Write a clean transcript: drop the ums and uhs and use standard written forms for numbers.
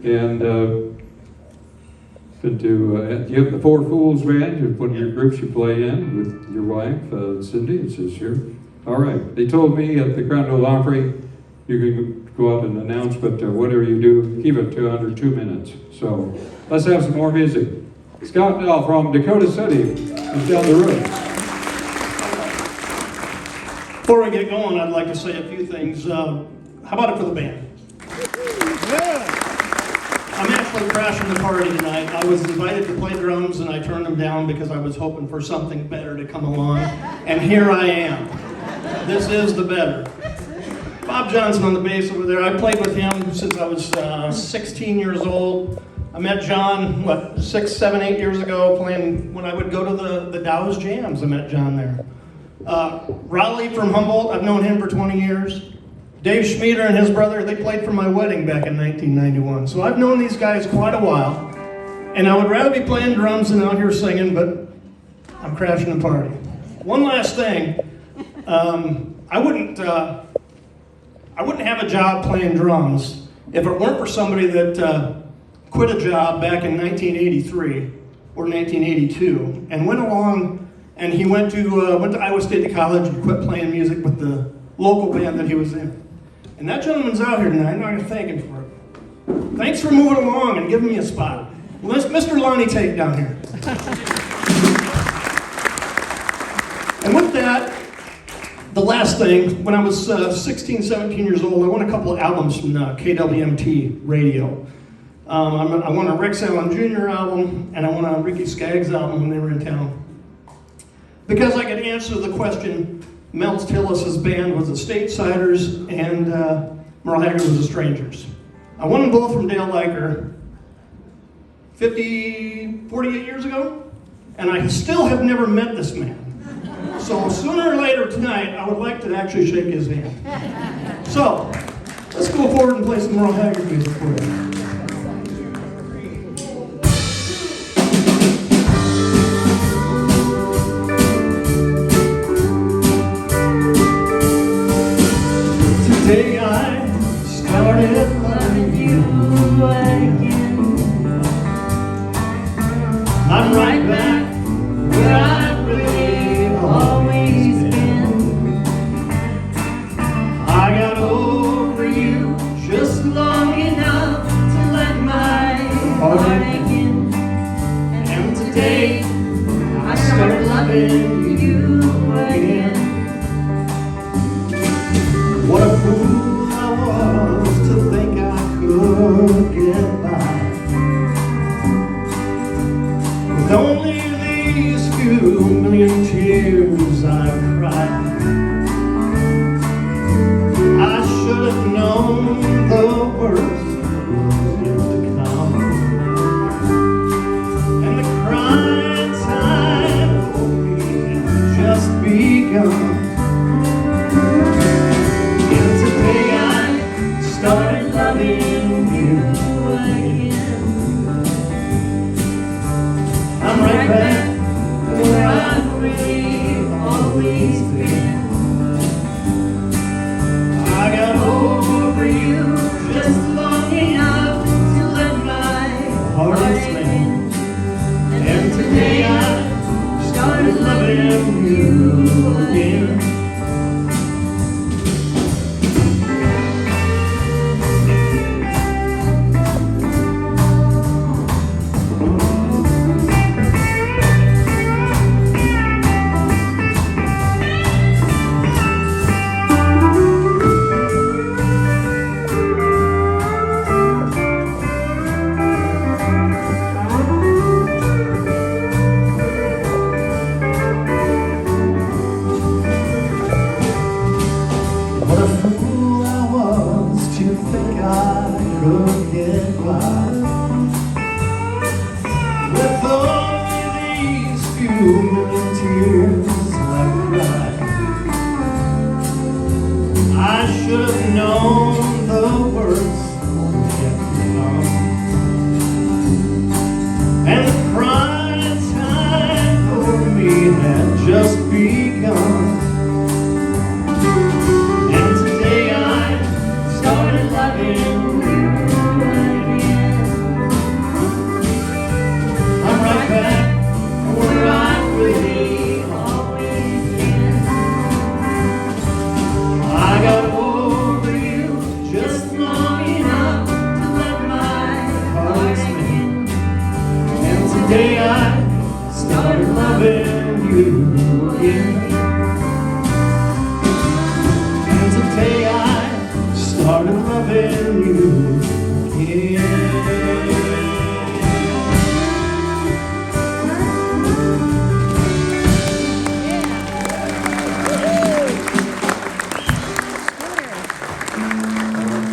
And been to, you have the Four Fools Band, you're one of your groups you play in with your wife, Cindy, it says here. All right, they told me at the Grand Ole Opry, you can go up and announce, but whatever you do, keep it to under 2 minutes. So let's have some more music. Scott Dahl from Dakota City is down the road. Before we get going, I'd like to say a few things. How about it for the band? I'm actually crashing the party tonight. I was invited to play drums and I turned them down because I was hoping for something better to come along. And here I am. This is the better. Bob Johnson on the bass over there. I played with him since I was 16 years old. I met John, 6, 7, 8 years ago playing when I would go to the Dow's jams. I met John there. Rollie from Humboldt, I've known him for 20 years. Dave Schmider and his brother, they played for my wedding back in 1991. So I've known these guys quite a while. And I would rather be playing drums than out here singing, but I'm crashing the party. One last thing, I wouldn't have a job playing drums if it weren't for somebody that quit a job back in 1983 or 1982 and went along and he went to Iowa State College and quit playing music with the local band that he was in. And that gentleman's out here tonight, and I'm going to thank him for it. Thanks for moving along and giving me a spot. Well, that's Mr. Lonnie Tate down here. And with that, the last thing, when I was 16, 17 years old, I won a couple of albums from KWMT radio. I won a Rex Allen Jr. album, and I won a Ricky Skaggs album when they were in town. Because I could answer the question, Mel Tillis's band was the Statesiders, and Merle Haggard was the Strangers. I won them both from Dale Liker 48 years ago, and I still have never met this man. So sooner or later tonight, I would like to actually shake his hand. So, let's go forward and play some Merle Haggard music for you. Today I started loving you again. I'm right back where I've really always been. I got over you just long enough to let my heart in. And today I started loving you again. What a fool I was to think I could get by with only these few million tears I've cried. I should have known the worst was yet to come, and the crying time for me had just begun. Started loving you again. I'm right back where I've really always been. I got over you just long enough to let my heart in. And today I started loving you again. I should have known